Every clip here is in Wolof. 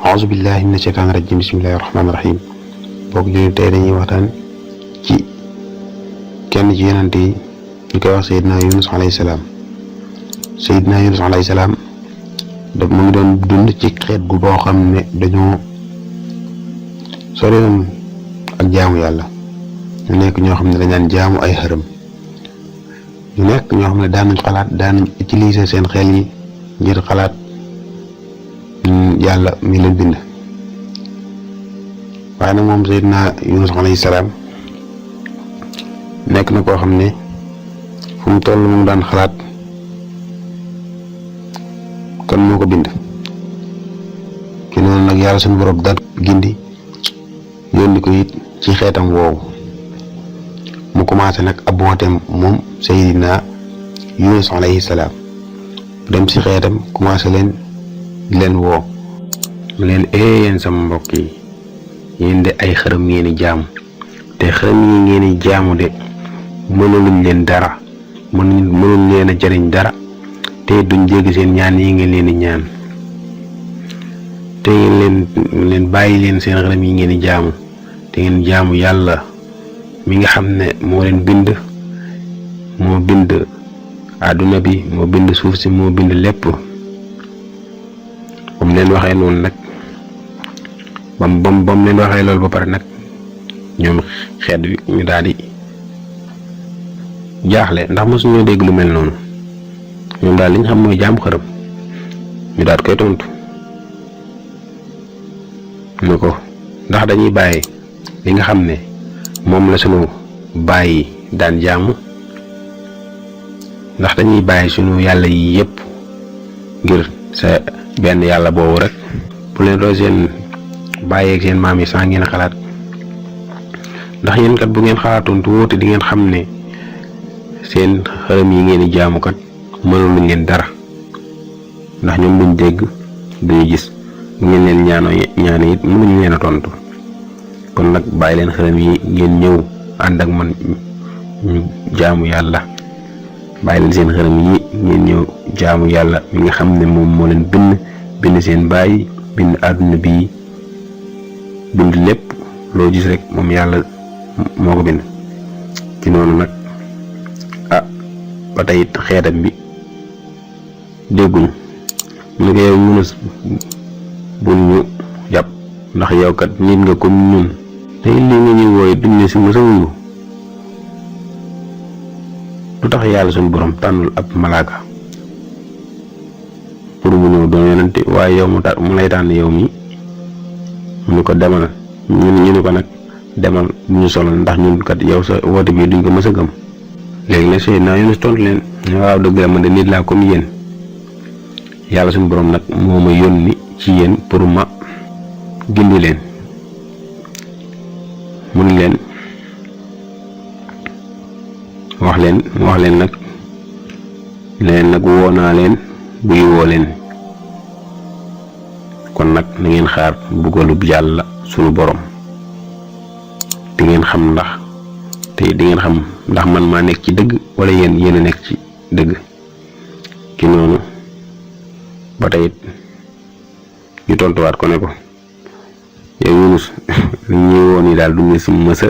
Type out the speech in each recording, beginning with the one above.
auzu billahi mina shaytaani rajim bismillahi rahmaani rahim bokk jullit tey dañuy waxtaan ci kenn ci yonent yi ñu koy wax Seydina Yunus alayhi salaam. Seydina Yunus alayhi salaam daf mu ngi doon dund ci xeet gu boo xam ne dañoo sori woon ak jaamu yàlla. ñu nekk ñoo xam ne dañ daan jaamu ay xërëm. ñu nekk ñoo xam ne daan nañ xalaat daan utiliser seen xel yi ngir xalaat yàlla mi leen bind. waaye nag moom Seydina Yunus alayhi salaam nekk na koo xam ne fu mu toll mu daan xalaat kan moo ko bind. ci noonu nag yàlla suñu borom daal gindi yónni ko it ci xeetam woowu mu commencé nag ab wooteem moom Seydina Yunus alayhi salaam dem si xeetam commencé leen di leen woo mu leen yéen sama mbokk yi yéen de ay xërëm ngeen di jaamu te xërëm yi ngeen di jaamu de mënuluñ leen dara mënuñ leen a jariñ dara te duñ dégg seen ñaan yi ngeen leen di ñaan te ngeen leen bàyyi leen seen xërëm yi ngeen di jaamu te ngeen jaamu yàlla mi nga xam ne moo leen bind moo bind àdduna bi moo bind suuf si moo bind lépp. bam leen waxee noonu nag bam leen waxee loolu ba pare nag ñoom xeet wi ñu daal di jaaxle ndax mosuñoo dégg lu mel noonu. ñoom daal li ñu xam mooy jaamu xërëm ñu daal koy tontu ne ko ndax dañuy bàyyi li nga xam ne moom la sunu bàyyi daan jaamu ndax dañuy bàyyi sunu yàlla yi yépp ngir sa benn yàlla boobu rek bu leen doo seen bàyyeeg seen maam yi saa ngeen xalaat ndax yéen kat bu ngeen xalaatoon tuuti di ngeen xam ne seen xërëm yi ngeen di jaamu kat mënuluñ leen dara ndax ñoom duñ dégg duñu gis bu ngeen leen ñaano it mënuñu leen a tontu kon nag bàyyi leen xërëm yi ngeen ñëw ànd ak man ñu jaamu yàlla bàyyi leen seen xërëm yi ngeen ñëw jaamu yàlla mi nga xam ne moom moo leen bind seen bàyyi bind àdduna bi bind lépp loo gis rek moom yàlla moo ko bind. ci noonu nag ba tey it xeetam bi dégguñu mu ne ko yow Yunus bul ñu jàpp ndax yow kat nit nga comme ñun te li nga ñuy wooye duñ ne si mësa wuyu lu tax yàlla suñu borom tànnul ab malaaka pour mu ñëw doon yonente waaye yow mu lay tànn yow mi mu ne ko demal ñu ne ko nag demal bu ñu solo ndax ñun kat yow sa woote bi duñ ko mës a gëm. léegi nag Seydina Yunus tontu leen waaw dëgg la man de nit laa comme yéen yàlla suñu borom nag moo ma yónni ci yéen pour ma gindi leen mun leen wax leen nag woo naa leen buy woo leen kon nag na ngeen xaar mbugalub yàlla suñu borom di ngeen xam ndax man maa nekk ci dëgg wala yéen a nekk ci dëgg. ci noonu ba tey ñu tontuwaat ko ne ko yow Yunus li ñuy woon yi daal du ñu si mësa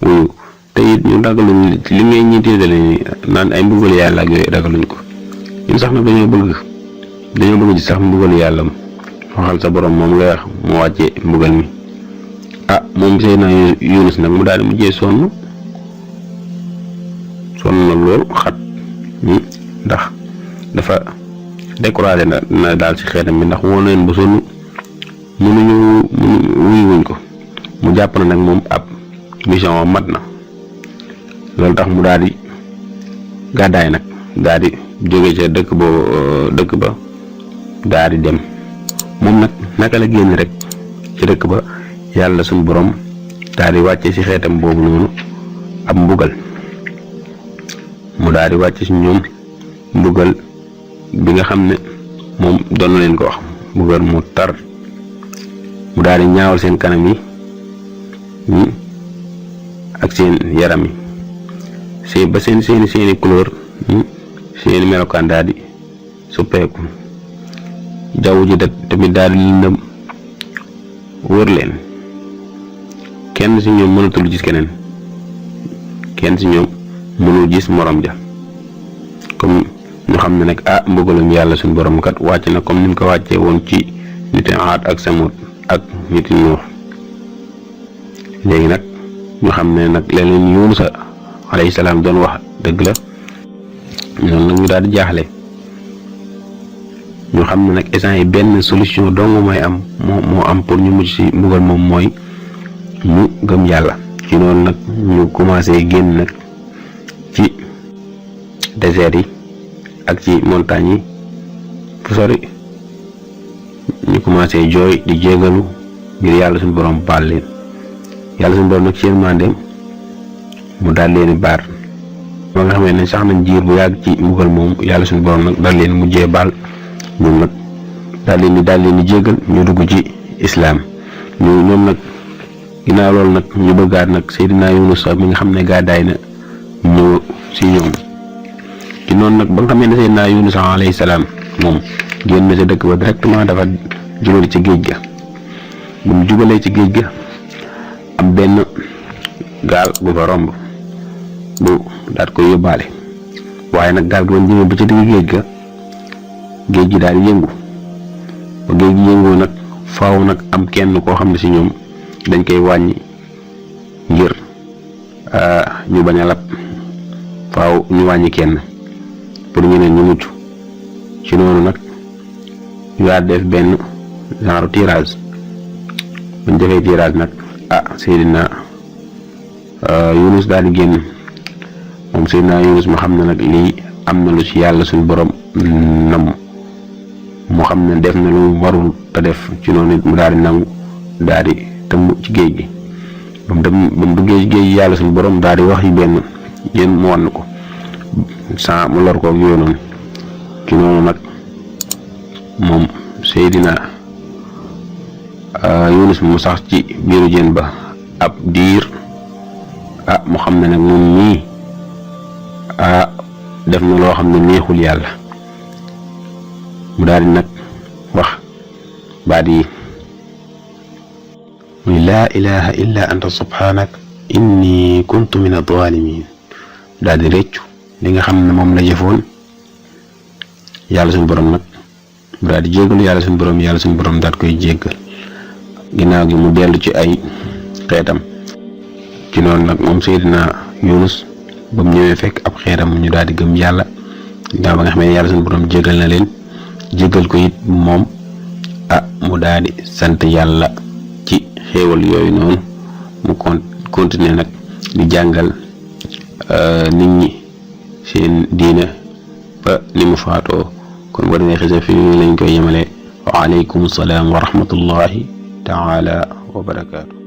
wuyu te it ñu ragaluñ li ngay ñi téedale ni naan ay mbugalu yàlla ak yooyu ragaluñ ko ñun sax nag dañoo bëgg ci sax mbugalu yàlla waxal sa borom moom nga wax moo wàccee mbugal mi. moom Seydina Yunus nag mu daal di mujjee sonn na lool xat ndax dafa découragé na daal ci xeetam bi ndax woon leen ba sonn wuñ ko mu jàpp na nag moom ab mission mat na loolu tax mu daal di gàddaay nag daal di jóge ca dëkk ba daal di dem. moom nag naka la génn rek ci dëkk ba yàlla suñu borom daal di wàcce ci xeetam boobu noonu ab mbugal mu daal di wàcce ci ñoom mbugal bi nga xam ne moom doon na leen ko wax mbugal mu tar mu daal di ñaawal seen kanam yi ak seen yaram yi ba seeni couleur seeni melokaan daal di suppeeku jaww ji tamit daal di lëndëm wër leen kenn ci ñoom mënatul gis keneen kenn ci ñoom mënul gis morom ja comme ñu xam ne nag mbugalum yàlla suñu borom kat wàcc na comme ni mu ko wàccee woon ci niti Aad ak Samud ak niti Nuux léegi nag ñu xam ne nag leneen Yunus alayhi salaam doon wax dëgg la noonu nag ñu daal di jaaxle ñu xam ne nag instant yi benn solution dong mooy am moo am pour ñu mucc ci mbugal moom mooy ñu gëm yàlla ci noonu nag ñu commencé génn nag ci désert yi ak ci montagne yi fu sori ñu commencé jooy di jégalu ngir yàlla suñu borom baal leen yàlla suñu borom nag ci yërmandeem mu daal leen baar ba nga xamee ne sax nañ jiir bu yàgg ci mbugal moom yàlla suñu borom nag daal leen mujjee baal ñoom nag daal leen di jégal ñu dugg ci islaam ñoom nag ginnaaw loolu nag ñu bëggaat nag Seydina Yunus mi nga xam ne gàddaay na ñëw si ñoom ci noonu nag ba nga xamee ne Seydina Yunus alayhi salaam moom génn na sa dëkk ba directement dafa jubali ci géej ga bu mu jubalee ci géej ga am benn gaal bu fa romb bu daat koy yóbbaale waaye nag gaal gi ba jëmee ba ci digg géej ga géej gi daal di yëngu ba géej gi yëngoo nag faaw nag am kenn koo xam ne si ñoom dañ koy wàññi ngir ñu bañ a lab faaw ñu wàññi kenn pour ñeneen ñu mucc ci noonu nag ñu daal def benn genre tirage buñ defee tirage nag Seydina Yunus daal di génn moom Seydina Yunus mu xam ne nag lii am na lu ci yàlla suñu borom nam moo xam ne def na lu warul te def ci noonu mu daal di nangu daal di tëmb ci géej gi ba mu duggee ci géej gi yàlla suñu borom daal di wax yi benn yéen mu wan ko sans mu lor ko ak yooyu noonu ci noonu nag moom Seydina Yunus mu sax ci biiru jën ba ab diir mu xam ne nag moom mii def na loo xam ne neexul yàlla mu daal di nag wax baat yi muy laa ilaha illa anta subhanak inni kuntu min adh-dhalimin daal di réccu li nga xam ne moom la jëfoon yàlla suñu borom nag mu daal di jéggalu yàlla suñu borom daal koy jéggal ginnaaw gi mu dellu ci ay xeetam ci noonu nag moom Seydina Yunus ba mu ñëwee fekk ab xeetam ñu daal di gëm yàlla ginnaaw ba nga xam ne yàlla suñu borom jéggal na leen jéggal ko it moom mu daal di sant yàlla ci xéewal yooyu noonu mu continuer nag di jàngal nit ñi seen diina ba ni mu faatoo kon boo demee xisa fi lañ koy yemale wa aleykum salaam wa rahmatullahi taala wa barakaatu